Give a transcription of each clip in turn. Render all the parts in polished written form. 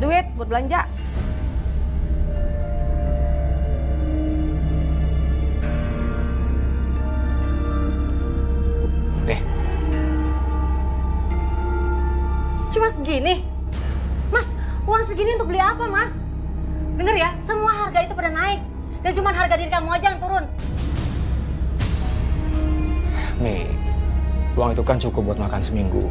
duit buat belanja. Cuma segini? Mas, uang segini untuk beli apa, Mas? Dengar ya, semua harga itu pada naik. Dan cuma harga diri kamu aja yang turun. Mi, uang itu kan cukup buat makan seminggu.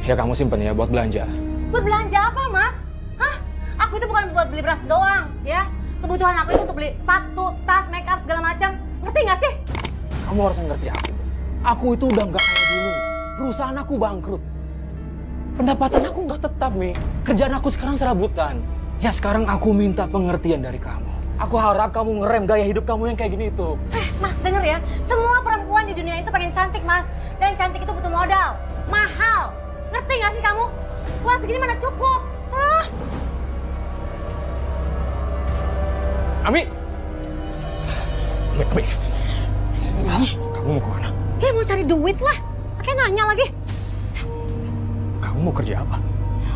Ya kamu simpen ya buat belanja. Buat belanja apa, Mas? Hah? Aku itu bukan buat beli beras doang, ya. Kebutuhan aku itu untuk beli sepatu, tas, make up, segala macam. Ngerti nggak sih? Kamu harus ngerti aku. Aku itu udah nggak kayak dulu. Perusahaan aku bangkrut. Pendapatan aku nggak tetap, Mi. Kerjaan aku sekarang serabutan. Ya sekarang aku minta pengertian dari kamu. Aku harap kamu ngerem gaya hidup kamu yang kayak gini itu. Mas, denger ya. Semua perempuan di dunia itu pengen cantik, Mas. Dan cantik itu butuh modal. Mahal. Ngerti nggak sih kamu? Uang segini mana cukup? Ah. Ami! Ami. Kamu mau kemana? Ya mau cari duit lah. Pakai nanya lagi. Kamu mau kerja apa?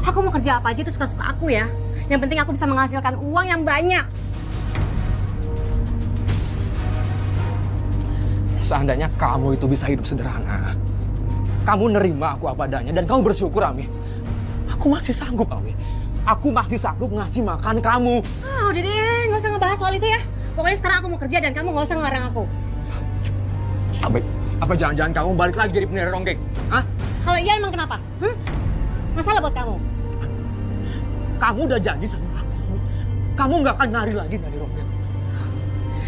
Aku mau kerja apa aja itu suka-suka aku ya. Yang penting aku bisa menghasilkan uang yang banyak. Seandainya kamu itu bisa hidup sederhana, kamu nerima aku apa adanya dan kamu bersyukur, Ami. Aku masih sanggup, Ami. Aku masih sanggup ngasih makan kamu. Ah, udah deh, nggak usah ngebahas soal itu ya. Pokoknya sekarang aku mau kerja dan kamu nggak usah ngelarang aku. Ami, apa jangan-jangan kamu balik lagi jadi pengendara ronggeng? Hah? Kalau iya emang kenapa? Masalah buat kamu? Kamu udah janji sama aku. Kamu nggak akan nari lagi dari ronggeng.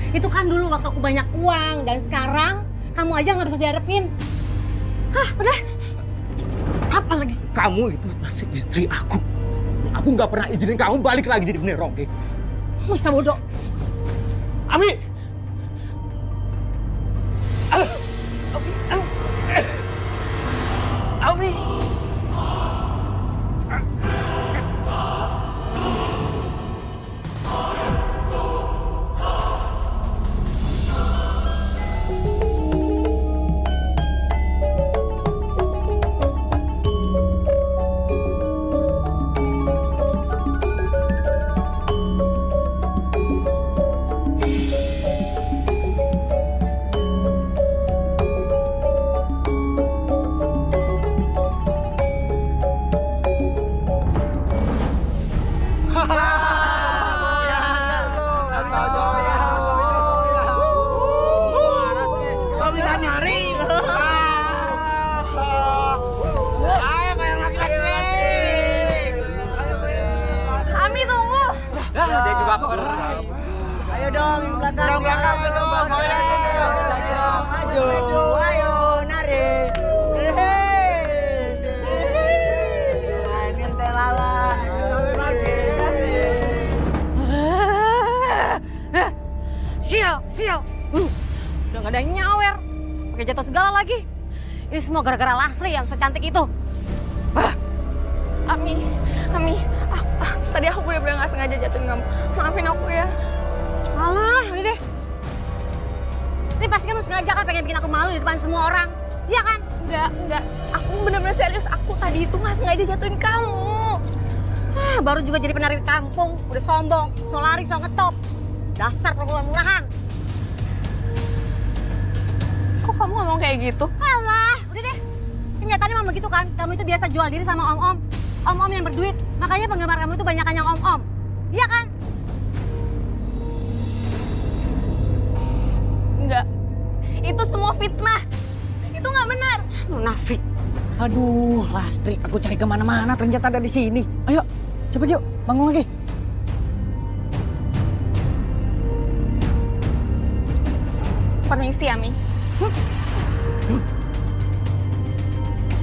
Itu kan dulu waktu aku banyak uang. Dan sekarang kamu aja nggak bisa dihadapin. Hah, udah. Apalagi kamu itu masih istri aku. Aku nggak pernah izinin kamu balik lagi jadi pengendara ronggeng. Masa bodoh. Ami! Ami! Ami tunggu. Dia juga pernah. Ayo dong, belakang. Maju. Ayo, nari. Mainin teh lala. Sial. Udah nggak ada yang nyawer. Pakai jatuh segala lagi. Ini semua gara-gara Lastri yang secantik itu. Ami, tadi aku bener-bener nggak sengaja jatuhin kamu. Maafin aku ya. Alah, ini deh. Ini pasti kamu sengaja kan pengen bikin aku malu di depan semua orang. Iya kan? Enggak. Aku bener-bener serius. Aku tadi itu nggak sengaja jatuhin kamu. Baru juga jadi penari kampung. Udah sombong, so lari, so ngetop. Dasar perempuan murahan. Kok kamu ngomong kayak gitu? Alah, udah deh. Kenyataannya memang begitu kan. Kamu itu biasa jual diri sama om-om. Om-om yang berduit. Makanya penggemar kamu itu banyakan yang om-om. Iya kan? Enggak. Itu semua fitnah. Itu nggak benar. Munafik. Aduh, Lastri, aku cari kemana-mana ternyata ada di sini. Ayo, cepet yuk, bangun lagi. Permisi, Ami.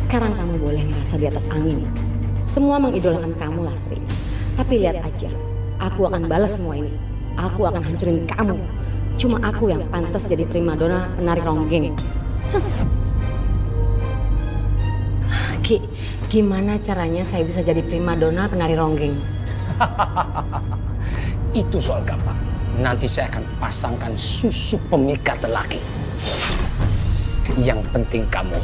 Sekarang kamu boleh ngerasa di atas angin. Semua mengidolakan kamu, Lastri. Tapi lihat aja, aku akan balas semua ini. Aku akan hancurin kamu. Cuma aku yang pantas jadi primadona penari ronggeng. Ki, gimana caranya saya bisa jadi primadona penari ronggeng? Itu soal gampang. Nanti saya akan pasangkan susu pemikat lelaki. Yang penting kamu.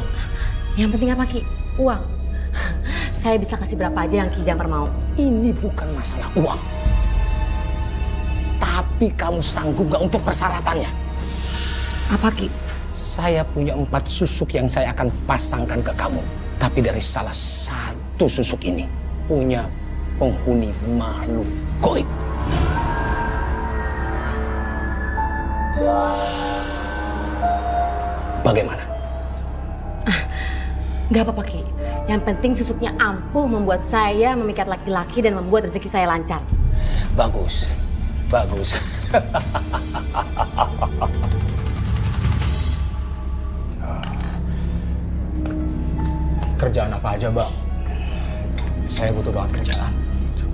Yang penting apa, Ki? Uang. Saya bisa kasih berapa aja yang Ki Jangper mau. Ini bukan masalah uang. Tapi kamu sanggup gak untuk persyaratannya? Apa Ki? Saya punya 4 susuk yang saya akan pasangkan ke kamu. Tapi dari salah satu susuk ini punya penghuni makhluk goib. Bagaimana? Gak apa-apa Ki. Yang penting susuknya ampuh membuat saya memikat laki-laki dan membuat rezeki saya lancar. Bagus, bagus. Kerjaan apa aja, Bang? Saya butuh banget kerjaan.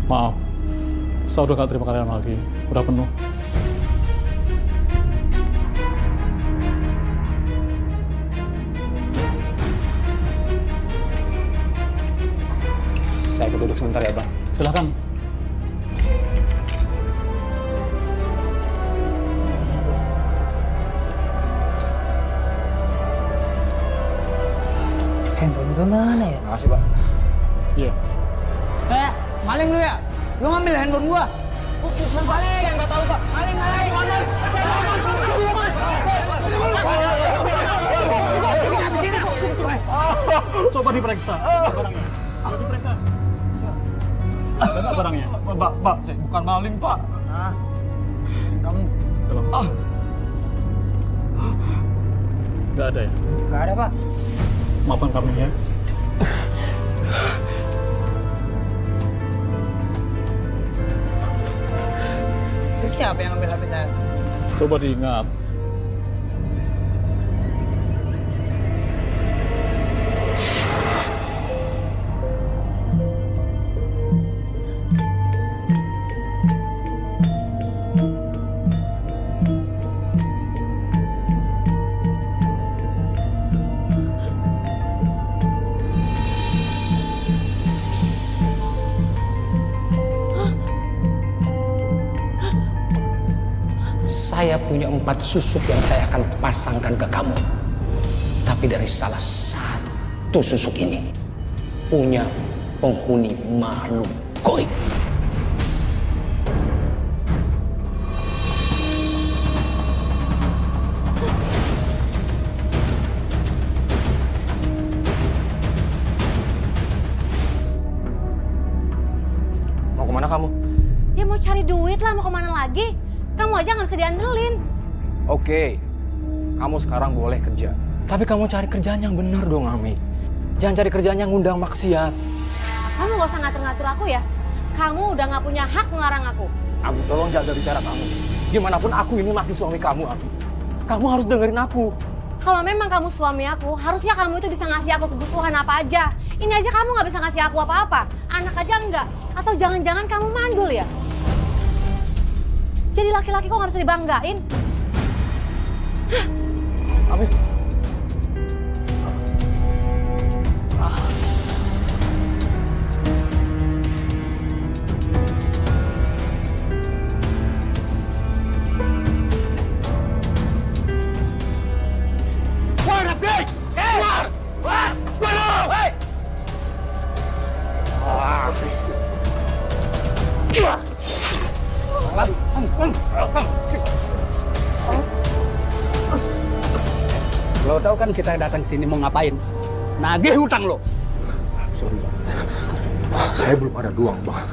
Maaf, saya udah gak terima kalian lagi. Udah penuh. Saya ikut duduk sebentar ya, Bang. Silahkan. Handphone gue mana ya? Makasih, Pak. Iya. Maling lu ya? Lu ngambil handphone gua? Bukan maling, yang nggak tahu Pak. Maling. Coba diperiksa. Barangnya. Coba diperiksa. Mana barangnya? Pak, saya bukan maling, Pak. Ah, kamu Gak ada ya? nggak ada Pak. Maafkan kami ya. Terus siapa yang ngambil HP saya? Coba diingat. Saya punya 4 susuk yang saya akan pasangkan ke kamu. Tapi dari salah satu susuk ini punya penghuni makhluk goib. Mau kemana kamu? Ya mau cari duit lah, mau kemana lagi? Kamu aja nggak bisa diandelin. Oke, kamu sekarang boleh kerja. Tapi kamu cari kerjaan yang benar dong, Ami. Jangan cari kerjaan yang ngundang maksiat. Kamu nggak usah ngatur-ngatur aku ya. Kamu udah nggak punya hak ngelarang aku. Ami, tolong jaga bicara kamu. Gimanapun aku ini masih suami kamu, Ami. Kamu harus dengerin aku. Kalau memang kamu suami aku, harusnya kamu itu bisa ngasih aku kebutuhan apa aja. Ini aja kamu nggak bisa ngasih aku apa-apa. Anak aja enggak. Atau jangan-jangan kamu mandul ya? Jadi laki-laki kok nggak bisa dibanggain? Ami. Lo tahu kan kita datang ke sini mau ngapain? Nagih hutang lo. Sorry, Bang. Saya belum ada uang, Bang.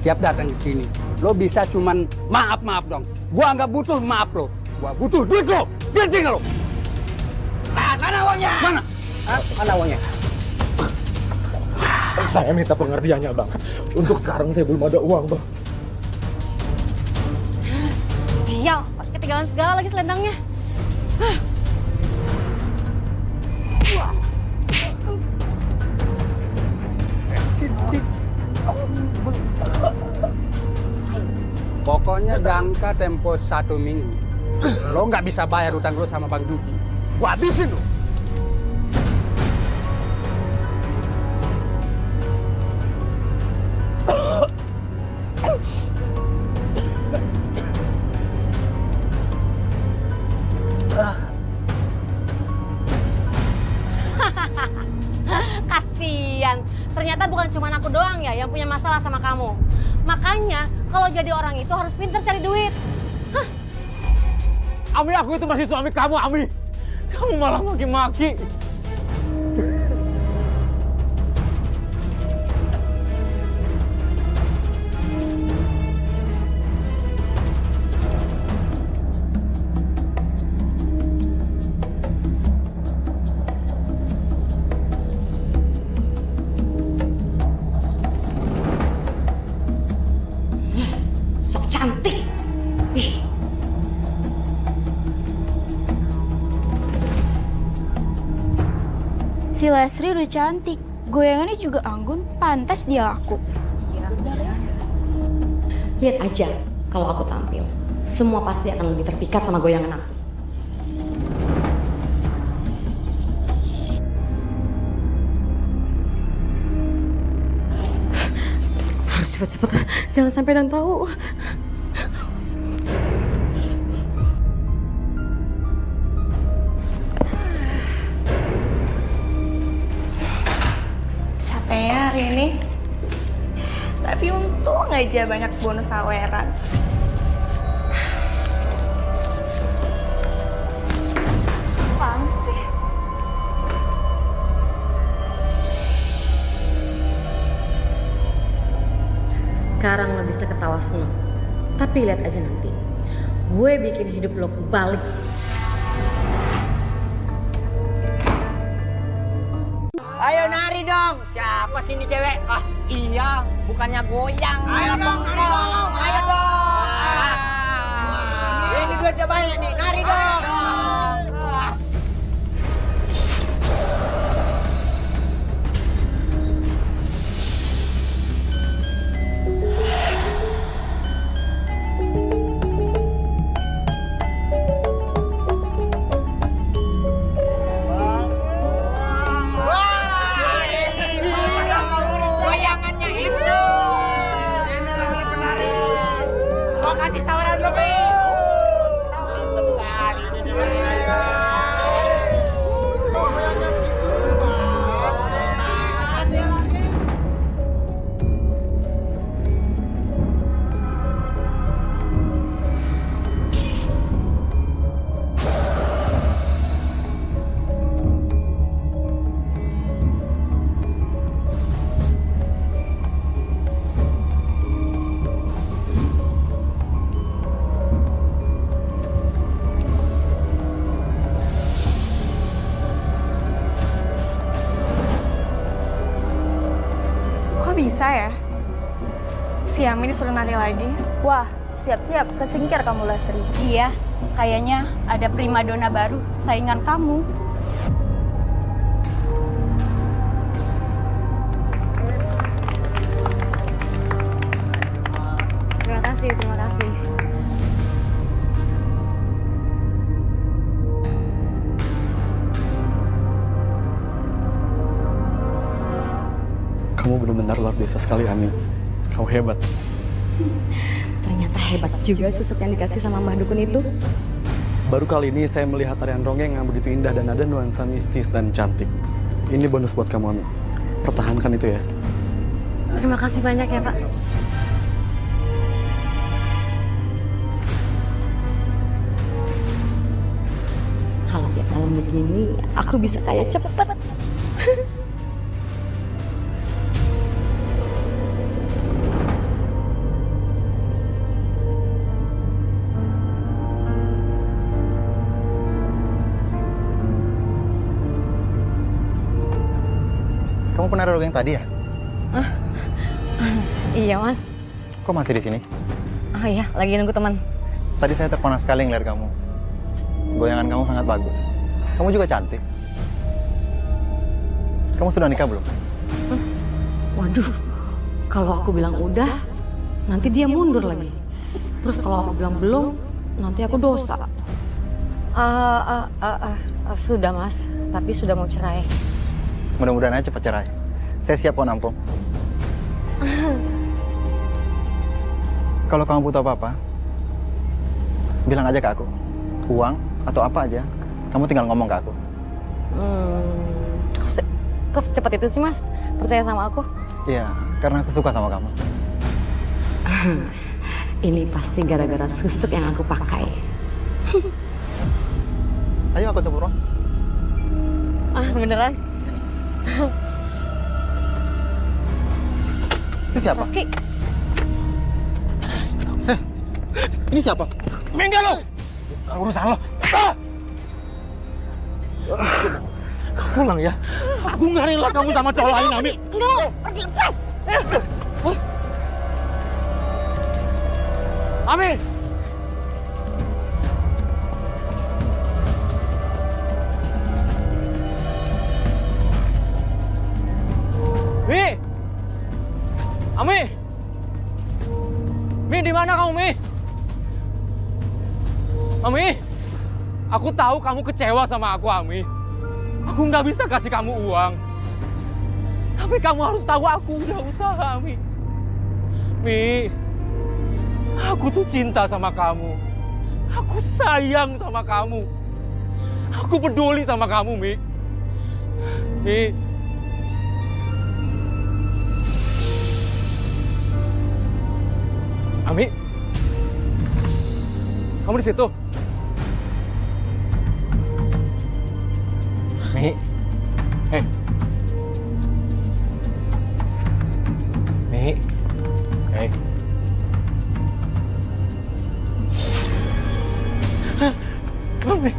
Tiap datang ke sini, lo bisa cuman maaf dong. Gua nggak butuh maaf lo. Gua butuh duit lo. Ngerti nggak lo? Mana uangnya? Mana? Mana uangnya? Saya minta pengertiannya, Bang. Untuk sekarang saya belum ada uang, Bang. Sial, ketinggalan segala lagi selendangnya. Pokoknya jangka tempo 1 minggu. Lo nggak bisa bayar utang lo sama Bang Juki. Gua habisin lo. Kasian, ternyata bukan salah sama kamu. Makanya kalau jadi orang itu harus pintar cari duit. Ami, aku itu masih suami kamu, Ami. Kamu malah maki-maki. Sok cantik. Ih. Si Leslie udah cantik, goyangannya juga anggun, pantas dia laku. Iya, benar ya. Lihat aja kalau aku tampil. Semua pasti akan lebih terpikat sama goyangan aku. Harus cepet-cepet, jangan sampai Dan tahu. Capek ya hari ini. Tapi untung aja banyak bonus saweran. Apaan sih? Sekarang lo bisa ketawa seneng. Tapi lihat aja nanti. Gue bikin hidup lo kebalik. Ayo nari dong. Siapa sih ini cewek? Ah, Iya, bukannya goyang. ayo dong, nari dong. Ayo dong. Ini duitnya banyak nih. Nari dong. Goyangannya itu. Ini lagi penari. Mau kasih saweran lebih. Mantap sekali ini dia. Kok bisa ya? Si Ami disuruh nari lagi. Wah, siap-siap kesingkir kamu Leslie. Iya, kayaknya ada primadona baru, saingan kamu. Terima kasih, terima kasih. Kamu benar-benar luar biasa sekali, Ami. Kamu hebat. Ternyata hebat juga susuk yang dikasih sama Mbah Dukun itu. Baru kali ini saya melihat tarian ronggeng yang begitu indah dan ada nuansa mistis dan cantik. Ini bonus buat kamu, Ami. Pertahankan itu ya. Terima kasih banyak ya, Pak. Kalau tiap malam begini, aku bisa kaya cepet. Kamu penari ronggeng tadi ya? Iya, Mas. Kok masih di sini? Oh iya, lagi nunggu teman. Tadi saya terpana sekali ngeliat kamu. Goyangan kamu sangat bagus. Kamu juga cantik. Kamu sudah nikah belum? Waduh, kalau aku bilang udah, nanti dia mundur lagi. Terus kalau aku bilang belum, nanti aku dosa. Sudah, Mas. Tapi sudah mau cerai. Mudah-mudahan aja cepat cerai. Saya siap kok nampung. Kalau kamu butuh apa-apa, bilang aja ke aku. Uang atau apa aja, kamu tinggal ngomong ke aku. Kok secepat itu sih, Mas? Percaya sama aku? Iya, karena aku suka sama kamu. Ini pasti gara-gara susuk yang aku pakai. Ayo aku temu ruang. Ah, beneran? Itu siapa? Rafki, Ini siapa? Minggir lo! Urusan lo. Kamu pulang ya. Aku nggak rela kamu sama cowok lain, Ami. enggak, pergi lepas. Ami! Mi! Ami! Mi, di mana kamu, Mi? Ami! Aku tahu kamu kecewa sama aku, Ami. Aku nggak bisa kasih kamu uang. Tapi kamu harus tahu aku udah usaha, Mi. Mi, aku tuh cinta sama kamu. Aku sayang sama kamu. Aku peduli sama kamu, Mi. Mi. Ami. Kamu di situ? Mi. Hei. Mi. Hei. Mami.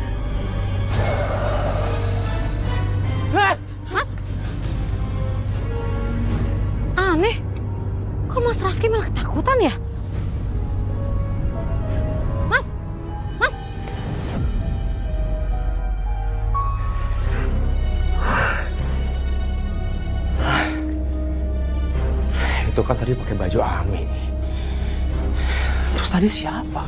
Mas? Aneh. Kok Mas Rafki malah ketakutan ya? Mas? Mas? Itu kan tadi pakai baju Ami. Terus tadi siapa?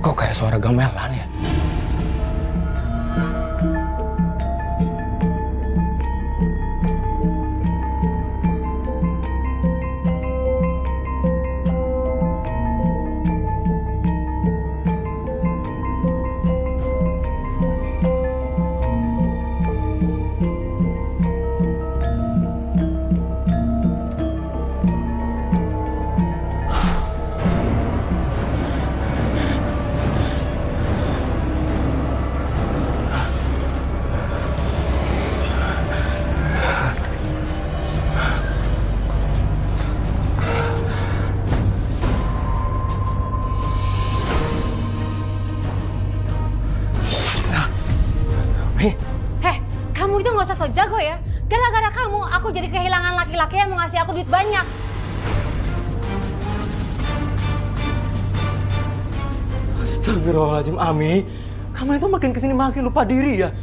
Kok kayak suara gamelan ya? Heh, kamu itu nggak usah so jago ya. Gara-gara kamu, aku jadi kehilangan laki-laki yang mau ngasih aku duit banyak. Astagfirullahaladzim, Ami. Kamu itu makin kesini makin lupa diri ya.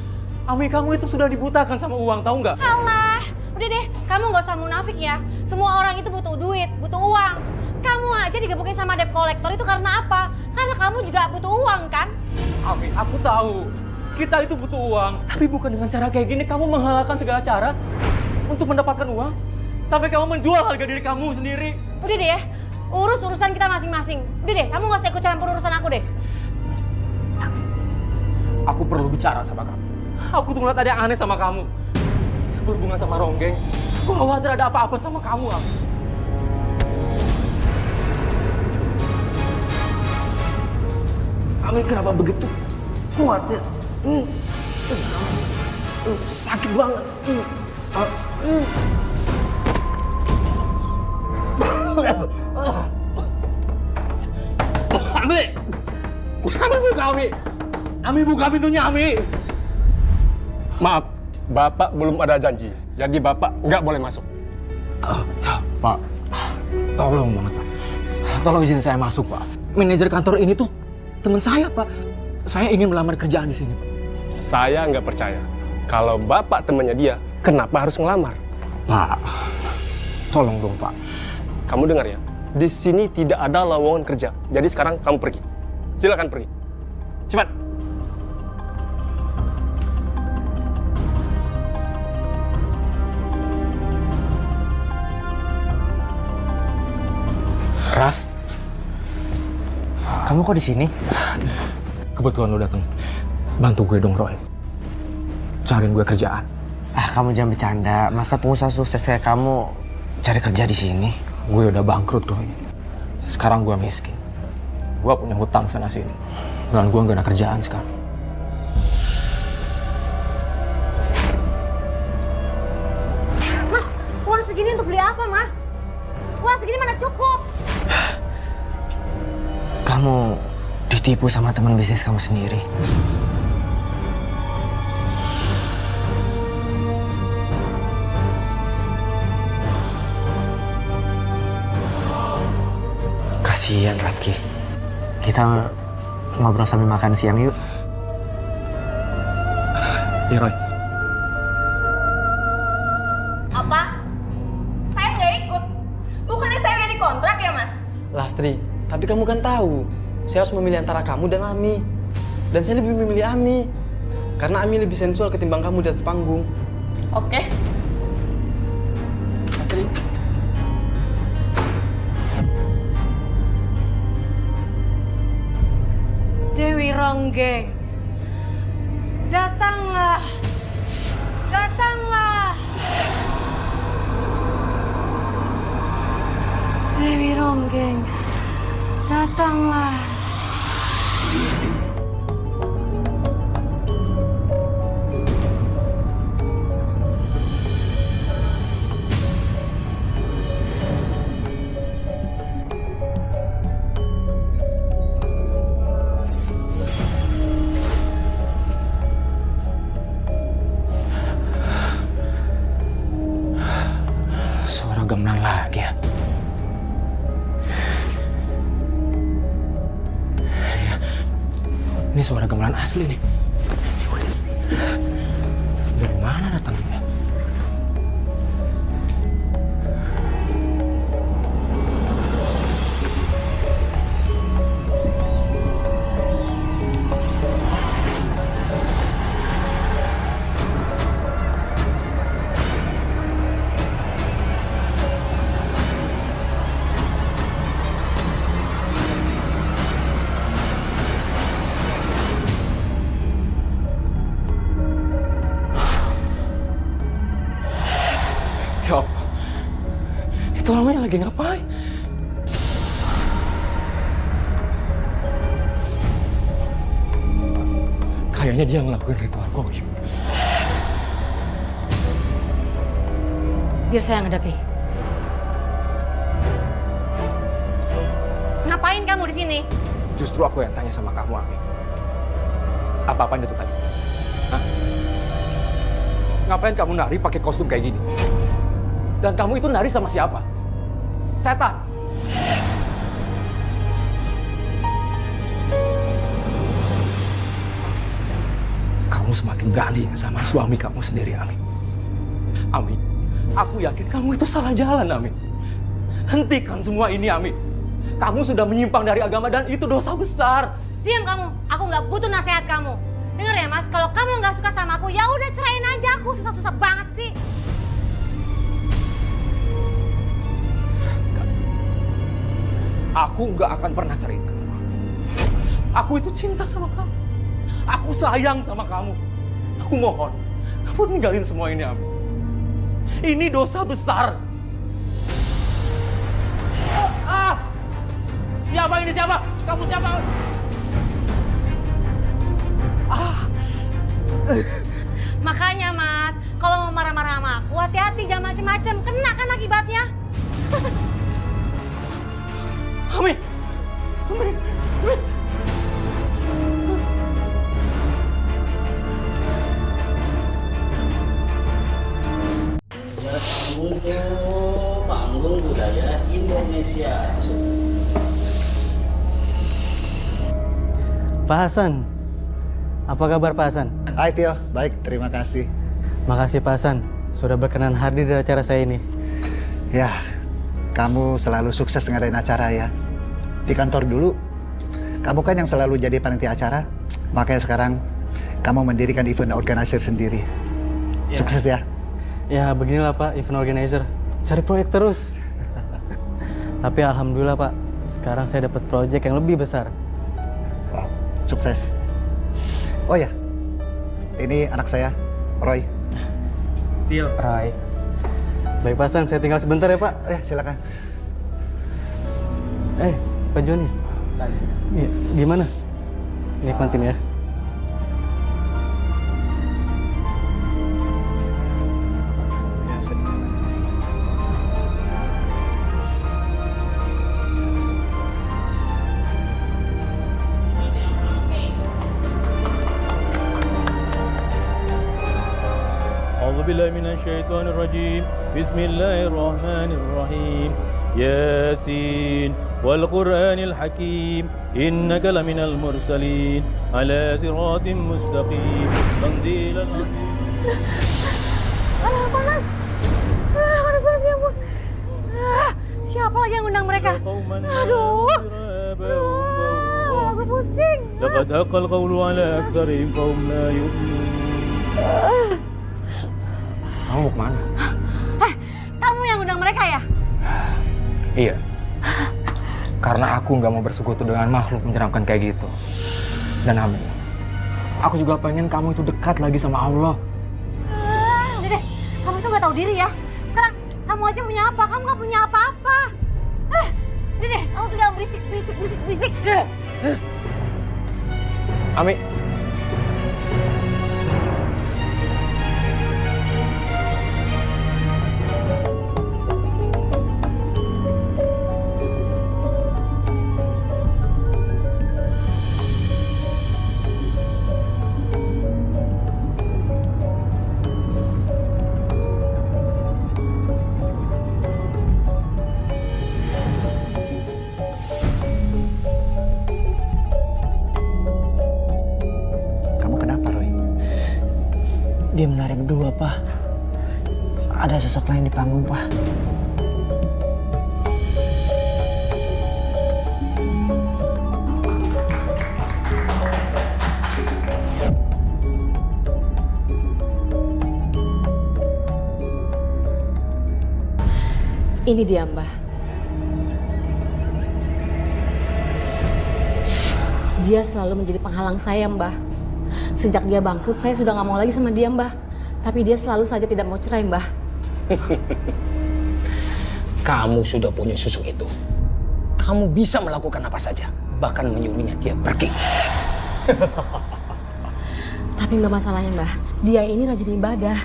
Ami, kamu itu sudah dibutakan sama uang, tahu nggak? Alah, udah deh, kamu nggak usah munafik ya. Semua orang itu butuh duit, butuh uang. Kamu aja digebukin sama debt collector itu karena apa? Karena kamu juga butuh uang kan? Ami, aku tahu. Kita itu butuh uang. Tapi bukan dengan cara kayak gini. Kamu menghalalkan segala cara untuk mendapatkan uang. Sampai kamu menjual harga diri kamu sendiri. Udah deh ya, urus urusan kita masing-masing. Udah deh, kamu nggak usah ikut campur urusan aku deh. Aku perlu bicara sama kamu. Aku tuh ngeliat ada yang aneh sama kamu. Berhubungan sama Ronggeng. Aku khawatir ada apa-apa sama kamu, Ami. Ami, kenapa begitu kuat ya? Sakit banget. Ami! Ami buka, Ami! Ami buka pintunya, Ami! Maaf, Bapak belum ada janji. Jadi Bapak nggak boleh masuk. Pak, tolong banget, Pak. Tolong izin saya masuk, Pak. Manajer kantor ini tuh teman saya, Pak. Saya ingin melamar kerjaan di sini, Pak. Saya nggak percaya. Kalau Bapak temannya dia, kenapa harus ngelamar? Pak, tolong dong Pak. Kamu dengar ya, di sini tidak ada lowongan kerja. Jadi sekarang kamu pergi. Silakan pergi. Cepat. Raf, kamu kok di sini? Kebetulan lo datang. Bantu gue dong, Roy. Cariin gue kerjaan. Kamu jangan bercanda. Masa pengusaha sukses kayak kamu cari kerja di sini? Gue udah bangkrut, Roy. Sekarang gue miskin. Gue punya hutang sana-sini. Dan gue gak ada kerjaan sekarang. Mas, uang segini untuk beli apa, Mas? Uang segini mana cukup? Kamu ditipu sama teman bisnis kamu sendiri. Kasihan Rafki. Kita ngobrol sambil makan siang yuk. Iya, Roy. Apa? Saya nggak ikut. Bukannya saya udah dikontrak ya, Mas? Lastri, tapi kamu kan tahu, saya harus memilih antara kamu dan Ami. Dan saya lebih memilih Ami. Karena Ami lebih sensual ketimbang kamu di atas panggung. Oke. Lastri. Dewi Ronggeng, datanglah, datanglah. Dewi Ronggeng, datanglah. Suara gamelan lagi ya. Ini suara gamelan asli nih. Dari mana datangnya? Ya Allah, itu orangnya lagi ngapain? Kayaknya dia ngelakuin ritual goib. Biar saya ngadapi. Ngapain kamu di sini? Justru aku yang tanya sama kamu, Ami. Apa-apaan itu tadi? Hah? Ngapain kamu nari pakai kostum kayak gini? Dan kamu itu nari sama siapa? Setan. Kamu semakin berani sama suami kamu sendiri, Ami. Ami, aku yakin kamu itu salah jalan, Ami. Hentikan semua ini, Ami. Kamu sudah menyimpang dari agama dan itu dosa besar. Diam kamu, aku nggak butuh nasihat kamu. Dengar ya Mas, kalau kamu nggak suka sama aku, ya udah cerain aja aku. Susah-susah banget sih. Aku nggak akan pernah cariin kamu. Aku itu cinta sama kamu. Aku sayang sama kamu. Aku mohon, kamu tinggalin semua ini, Ami. Ini dosa besar. Siapa ini? Siapa? Kamu siapa? Makanya Mas, kalau mau marah-marah sama aku, hati-hati jangan macem-macem. Kena kan akibatnya. Ami! Ami! Ami! Panggung Budaya Indonesia. Pak Hasan, apa kabar Pak Hasan? Hai Tio, baik, terima kasih. Makasih Pak Hasan, sudah berkenan hadir di acara saya ini. Ya, kamu selalu sukses ngadain acara ya. Di kantor dulu, kamu kan yang selalu jadi panitia acara. Makanya sekarang kamu mendirikan event organizer sendiri. Sukses ya. Ya beginilah Pak, event organizer. Cari proyek terus. Tapi alhamdulillah Pak, sekarang saya dapat proyek yang lebih besar. Wow, sukses. Oh ya, ini anak saya, Roy. Roy. Baik Pak San, saya tinggal sebentar ya Pak. Silakan. Pak Joni. Gimana? Nikmatin ya. أعوذ بالله من الشيطان الرجيم بسم الله الرحمن الرحيم ياسين والقرآن الحكيم إنك لمن المرسلين على صراط مستقيم تنزيل العزيز. Panas! Panas banget ya ampun. Siapa lagi yang undang mereka? Aduh! Aku pusing. لقد حق القول على أكثرهم فهم لا يؤمنون. Kamu mau kemana? Kamu yang undang mereka ya? Iya. Karena aku nggak mau bersekutu dengan makhluk menyeramkan kayak gitu. Dan Ami, aku juga pengen kamu itu dekat lagi sama Allah. Udah deh, kamu itu nggak tahu diri ya. Sekarang kamu aja punya apa? Kamu nggak punya apa-apa. Udah deh, kamu tuh jangan berisik. Ami. Dia menari berdua, Pak. Ada sosok lain di panggung, Pak. Ini dia, Mbah. Dia selalu menjadi penghalang saya, Mbah. Sejak dia bangkrut, saya sudah nggak mau lagi sama dia, Mbah. Tapi dia selalu saja tidak mau cerai, Mbah. Kamu sudah punya susuk itu. Kamu bisa melakukan apa saja. Bahkan menyuruhnya dia pergi. Tapi Mbah, masalahnya, Mbah, dia ini rajin ibadah.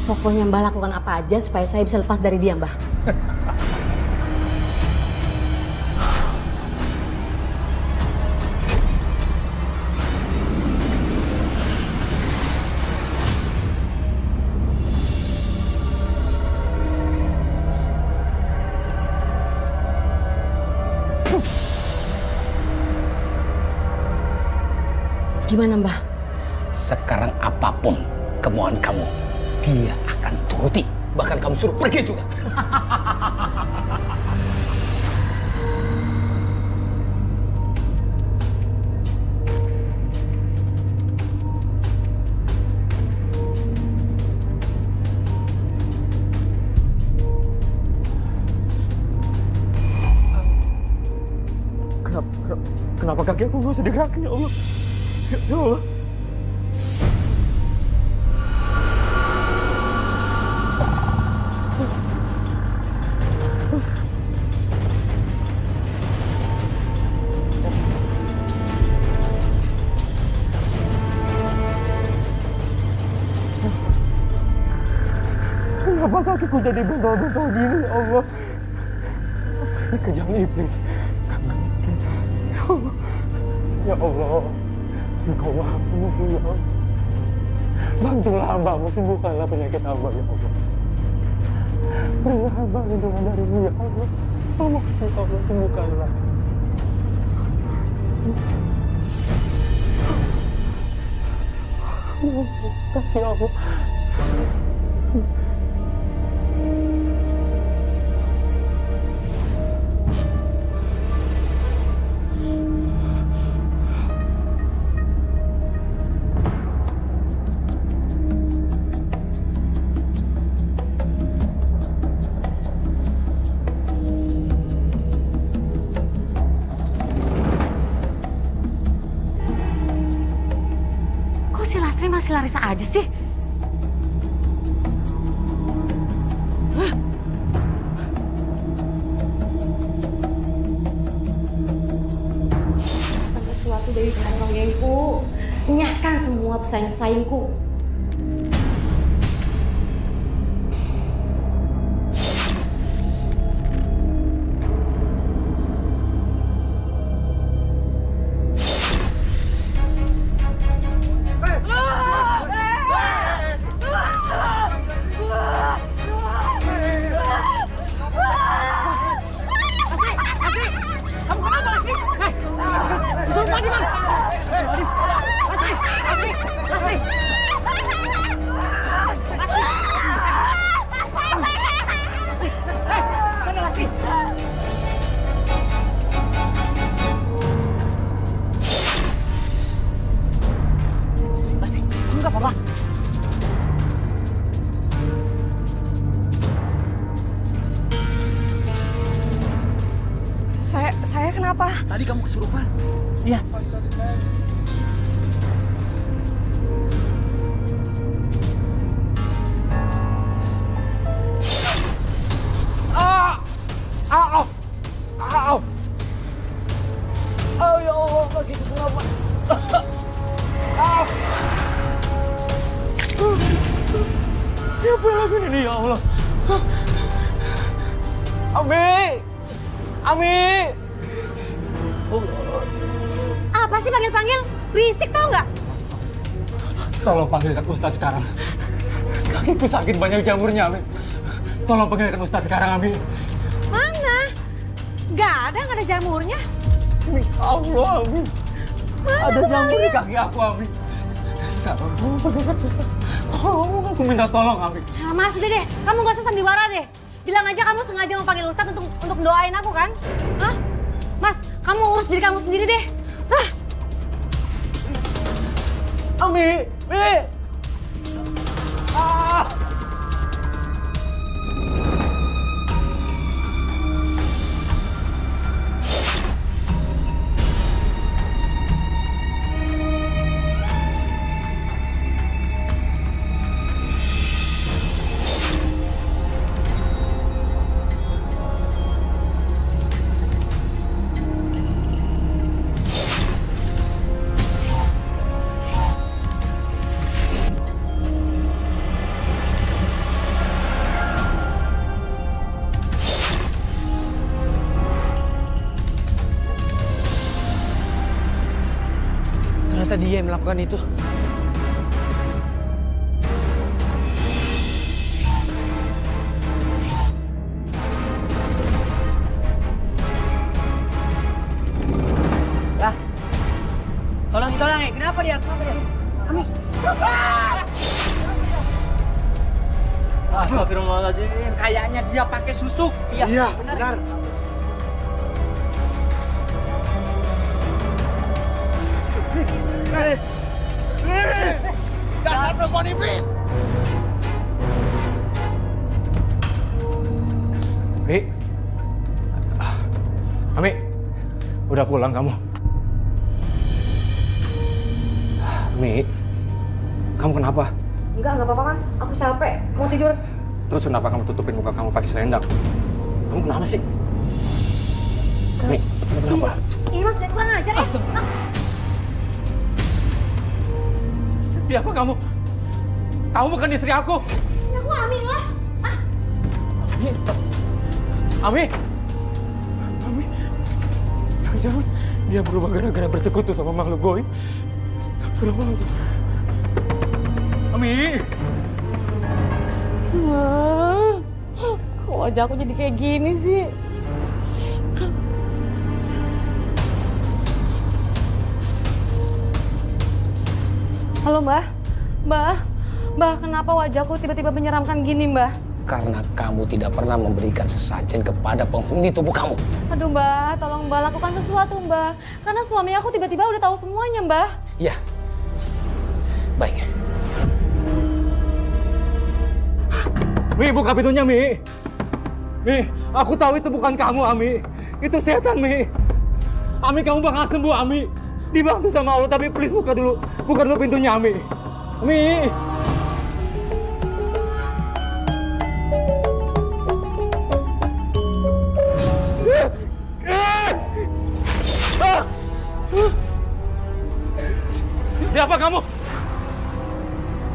Pokoknya Mbah lakukan apa aja supaya saya bisa lepas dari dia, Mbah. Gimana, Mbah? Sekarang apapun kemauan kamu, dia akan turuti. Bahkan kamu suruh pergi juga. Kenapa kaki aku nggak bisa digerakin, ya Allah? Ya Allah. Kenapa kakiku jadi bentol-bentol gini, ya Allah? Ini kejam iblis. Ya Allah. Ya Allah. Engkau Maha Penyembuh, ya Allah. Bantulah hamba-Mu, sembuhkanlah penyakit hamba, ya Allah. Berilah hamba lindungan dari-Mu, ya Allah. Tolong, ya Allah, sembuhkanlah. Ya Allah, kasih Allah. Kok si Lastri masih Larissa aja sih? Lakukan sesuatu dari kantong Yaiku. Enyahkan semua pesaing-pesaingku. Saya kenapa? Tadi kamu kesurupan. Iya. Ya Allah, kakiku kenapa? Siapa yang lakuin ini ya Allah? Ami! Ami! Apa sih panggil-panggil? Berisik tau nggak? Tolong panggilkan Ustadz sekarang. Kakiku sakit banyak jamurnya, Ami. Tolong panggilkan Ustadz sekarang, Ami. Mana? Nggak ada jamurnya. Demi Allah, Ami. Ada jamur di kaki aku, Ami. Sekarang tolong panggilkan Ustadz. Tolong, aku minta tolong, Ami. Nah, Mas, udah deh. Kamu nggak usah sandiwara deh. Bilang aja kamu sengaja mau panggil Ustadz untuk doain aku kan? Hah? Mas, kamu urus diri kamu sendiri deh. Hah? Ami! Mi! Ah! Ternyata dia yang melakukan itu. Lah. Tolong, kenapa dia? Kami. Astagfirullahaladzim. Kayaknya dia pakai susuk. Iya, benar. Dasar perempuan iblis. Mi. Ami. Udah pulang kamu? Mi. Kamu kenapa? Enggak apa-apa Mas. Aku capek. Mau tidur. Terus kenapa kamu tutupin muka kamu pakai selendang? Kamu kenapa sih? Mi, kamu kenapa? Ih Mas, jangan kurang ajar ya. Siapa kamu? Kamu bukan istri aku. Ya, aku Ami lah. Ami. Ami. Jangan. Dia berubah gara-gara bersekutu sama makhluk goib. Astagfirullahaladzim. Ami. Kok wajah aku jadi kayak gini sih? Halo Mbak. Mbak, Mbah, kenapa wajahku tiba-tiba menyeramkan gini, Mbah? Karena kamu tidak pernah memberikan sesajen kepada penghuni tubuh kamu. Aduh, Mbah, tolong Mbah lakukan sesuatu, Mbah. Karena suami aku tiba-tiba udah tahu semuanya, Mbah. Ya, baik. Mi, buka pintunya, Mi. Mi, aku tahu itu bukan kamu, Ami. Itu setan, Mi. Ami, kamu bakal sembuh, Ami. Dibantu sama Allah, tapi please buka dulu pintunya, Ami. Mi. Siapa kamu?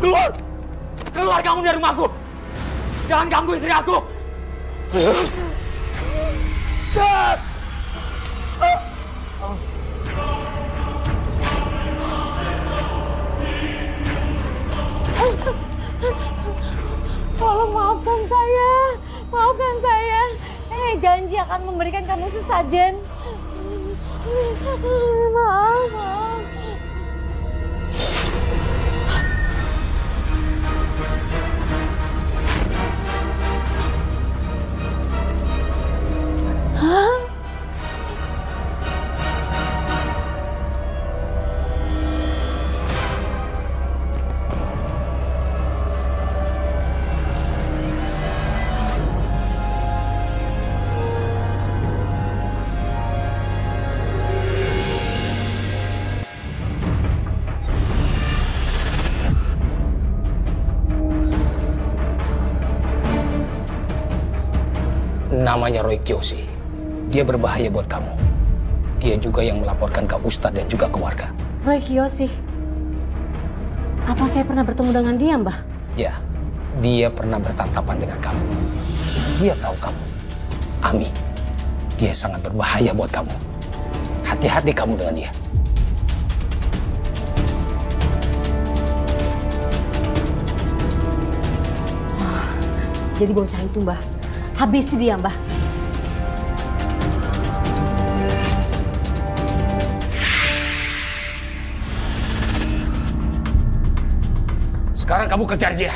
Keluar! Keluar kamu dari rumahku! Jangan ganggu istri aku! Tolong maafkan saya. Maafkan saya. Saya janji akan memberikan kamu sesajen. Maaf. Hah? Namanya Roy Kiyoshi. Dia berbahaya buat kamu. Dia juga yang melaporkan ke Ustadz dan juga ke warga. Roy Kiyoshi. Apa saya pernah bertemu dengan dia, Mbah? Ya, dia pernah bertatapan dengan kamu. Dia tahu kamu. Ami, dia sangat berbahaya buat kamu. Hati-hati kamu dengan dia. Jadi bocah itu, Mbah. Habisi dia, Mbah. Sekarang kamu kejar dia.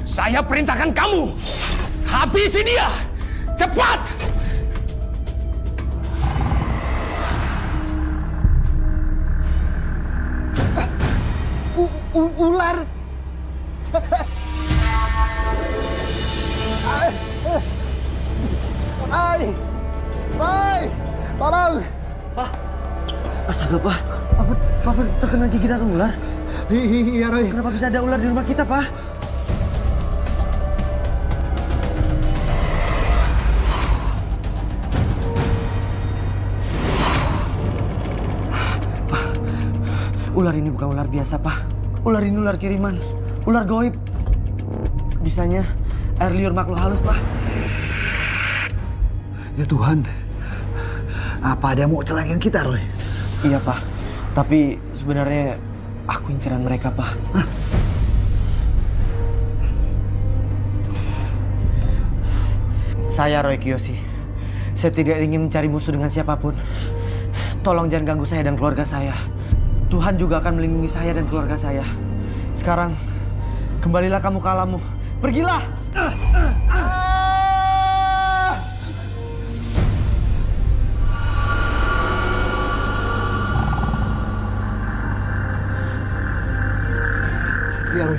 Saya perintahkan kamu. Habisi dia. Cepat! Ular! Ay! Ay! Tolong! Pak! Astaga, Pak. Papa terkena gigitan ular. Iya, Roy. Kenapa bisa ada ular di rumah kita, Pak? Pak, ular ini bukan ular biasa, Pak. Ular ini ular kiriman. Ular goib. Bisanya air liur makhluk halus, Pak. Ya Tuhan, apa ada yang mau celakain kita, Roy? Iya, Pak. Tapi sebenarnya aku inceran mereka, Pak. Hah? Saya Roy Kiyoshi. Saya tidak ingin mencari musuh dengan siapapun. Tolong jangan ganggu saya dan keluarga saya. Tuhan juga akan melindungi saya dan keluarga saya. Sekarang, kembalilah kamu ke alammu. Pergilah! Ya, Roy.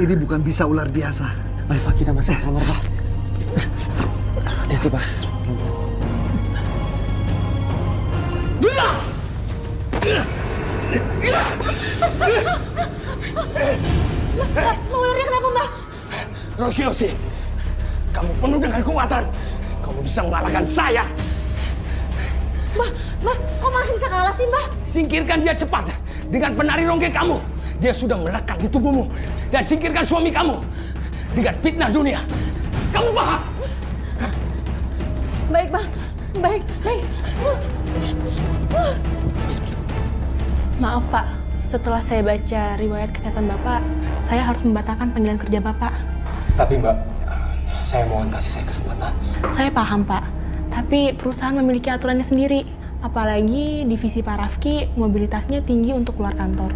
Ini bukan bisa ular biasa. Mari, Pak, kita masuk ke kamar, Pak. Hati-hati, Pak. Ularnya kenapa, Mbah? Roy Kiyoshi, kamu penuh dengan kekuatan. Kamu bisa mengalahkan saya. Mbah, kok masih bisa kalah sih, Mbah? Singkirkan dia cepat dengan penari rongge kamu. Dia sudah melekat di tubuhmu. Dan singkirkan suami kamu dengan fitnah dunia. Kamu paham? Baik, Mbah. Baik. Maaf, Pak. Setelah saya baca riwayat kesehatan Bapak, saya harus membatalkan panggilan kerja Bapak. Tapi Mbak, saya mohon kasih saya kesempatan. Saya paham, Pak. Tapi perusahaan memiliki aturannya sendiri. Apalagi divisi Pak Rafki mobilitasnya tinggi untuk keluar kantor.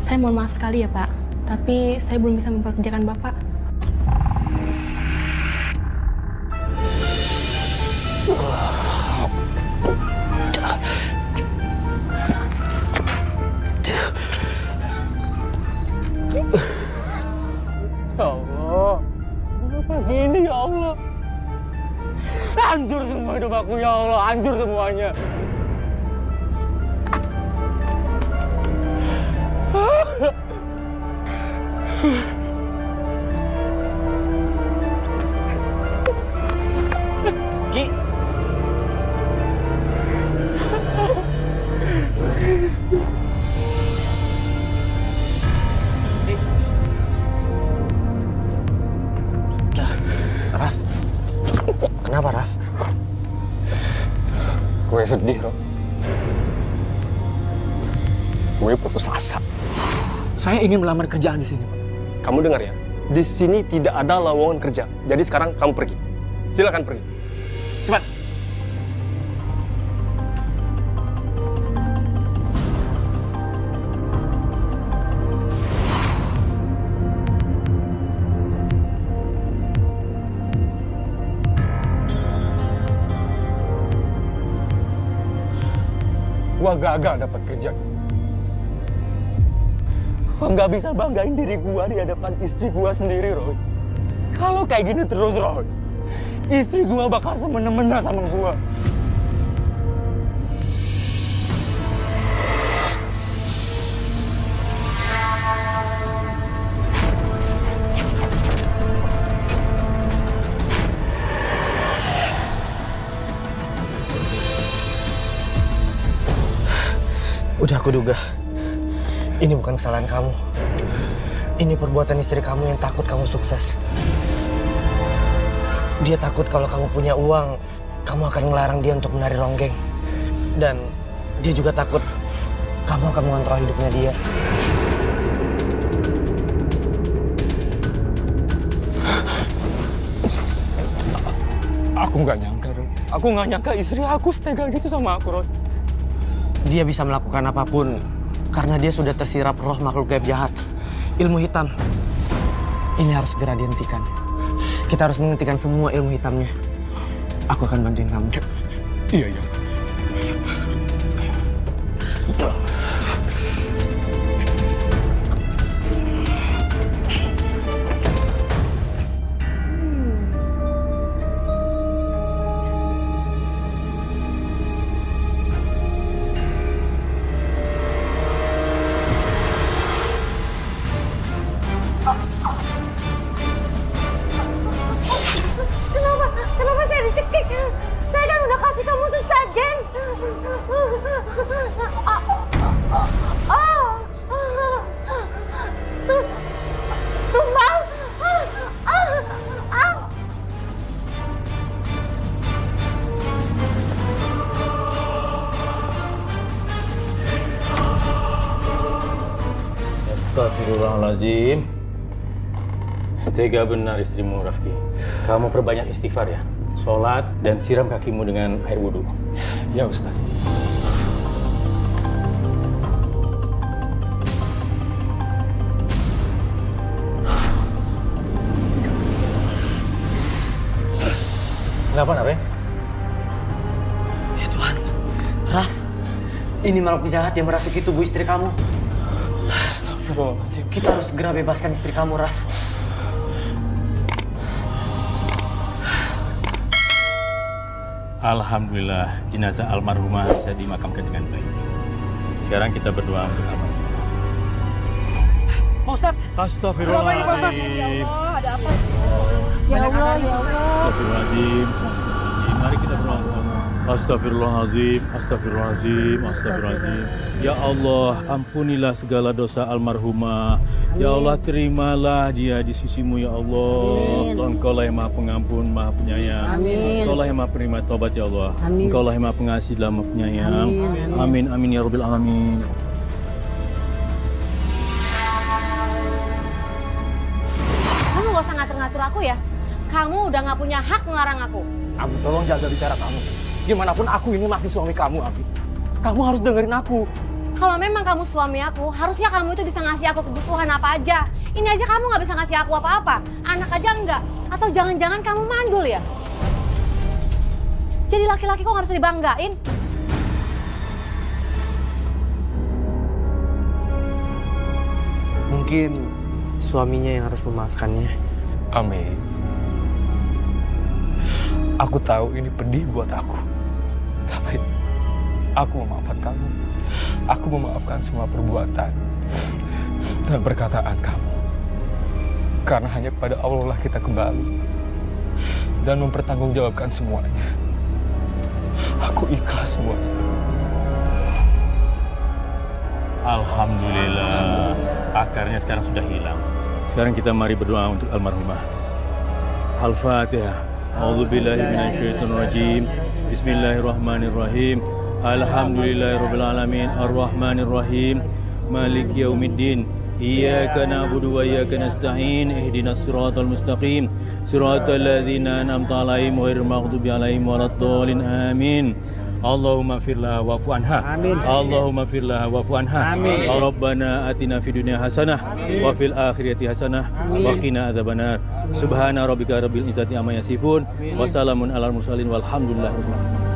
Saya mohon maaf sekali ya, Pak. Tapi saya belum bisa memperkerjakan Bapak. Ya Allah, kenapa gini ya Allah? Hancur semua hidup aku ya Allah, hancur semuanya. Ki. Raf, kenapa Raf? Gue sedih, Rob. Gue putus asa. Saya ingin melamar kerjaan di sini, Pak. Kamu dengar ya? Di sini tidak ada lowongan kerja. Jadi sekarang kamu pergi. Silakan pergi. Cepat. Gua gagal dapat kerja. Gua nggak bisa banggain diri gua di hadapan istri gua sendiri, Roy. Kalau kayak gini terus, Roy, istri gua bakal semena-mena sama gua. Udah aku duga, ini bukan kesalahan kamu. Ini perbuatan istri kamu yang takut kamu sukses. Dia takut kalau kamu punya uang, kamu akan ngelarang dia untuk menari ronggeng. Dan dia juga takut kamu akan mengontrol hidupnya dia. Aku nggak nyangka, Roy. Aku nggak nyangka istri aku setega gitu sama aku, Roy. Dia bisa melakukan apapun karena dia sudah tersirap roh makhluk gaib jahat, ilmu hitam. Ini harus segera dihentikan. Kita harus menghentikan semua ilmu hitamnya. Aku akan bantuin kamu. Iya, iya. Kenapa saya dicekik? Saya kan udah kasih kamu sesajen. Tumbal. Astagfirullahaladzim. Tega benar istrimu, Rafki. Kamu perbanyak istighfar ya. Sholat dan siram kakimu dengan air wudhu. Ya, Ustaz. Kenapa, Nare? Ya Tuhan, Raf, ini makhluk jahat yang merasuki tubuh istri kamu. Astagfirullahaladzim. Kita harus segera bebaskan istri kamu, Raf. Alhamdulillah, jenazah almarhumah bisa dimakamkan dengan baik. Sekarang kita berdoa untuk almarhumah. Pak Ustadz! Astagfirullahaladzim. ada apa? Ya Allah, ya Allah. Astagfirullahaladzim. Astagfirullahaladzim. Mari kita berdoa. Astagfirullahaladzim. Astagfirullahaladzim. Astagfirullahaladzim. Ya Allah, ampunilah segala dosa almarhumah. Ya Allah, terimalah dia di sisimu, ya Allah. Engkaulah yang maha pengampun, maha penyayang. Engkaulah yang maha penerima taubat, ya Allah. Engkaulah yang maha pengasih dan maha penyayang. Amin, amin, ya Rabbil Alamin. Kamu gak usah ngatur-ngatur aku ya. Kamu udah gak punya hak ngelarang aku. Abi, tolong jaga bicara kamu. Gimana pun aku ini masih suami kamu, Abi. Kamu harus dengerin aku. Kalau memang kamu suami aku, harusnya kamu itu bisa ngasih aku kebutuhan apa aja. Ini aja kamu nggak bisa ngasih aku apa-apa. Anak aja enggak. Atau jangan-jangan kamu mandul ya? Jadi laki-laki kok nggak bisa dibanggain? Mungkin suaminya yang harus memaafkannya. Ami, aku tahu ini pedih buat aku. Tapi aku memaafkan kamu. Aku memaafkan semua perbuatan dan perkataan kamu. Karena hanya kepada Allah lah kita kembali dan mempertanggungjawabkan semuanya. Aku ikhlas semuanya. Alhamdulillah, akarnya sekarang sudah hilang. Sekarang kita mari berdoa untuk almarhumah. Al-Fatihah. A'udzubillahi minasyaitonirrajim. Bismillahirrahmanirrahim. Alhamdulillahirabbil alamin, arrahmanirrahim, maliki yaumiddin. Iyyaka na'budu wa iyyaka nasta'in. Ihdinas siratal mustaqim. Siratal ladzina an'amta 'alaihim ghairil maghdubi 'alaihim waladdallin. Amin. Allahumma firlaha wa'fu anha. Amin. Allahumma firlaha wa'fu anha. Amin. Rabbana atina fid dunya hasanah wa fil akhirati hasanah wa qina adzabannar. Subhana rabbika rabbil izzati amma yasifun wa salamun alal mursalin walhamdulillahi rabbil alamin.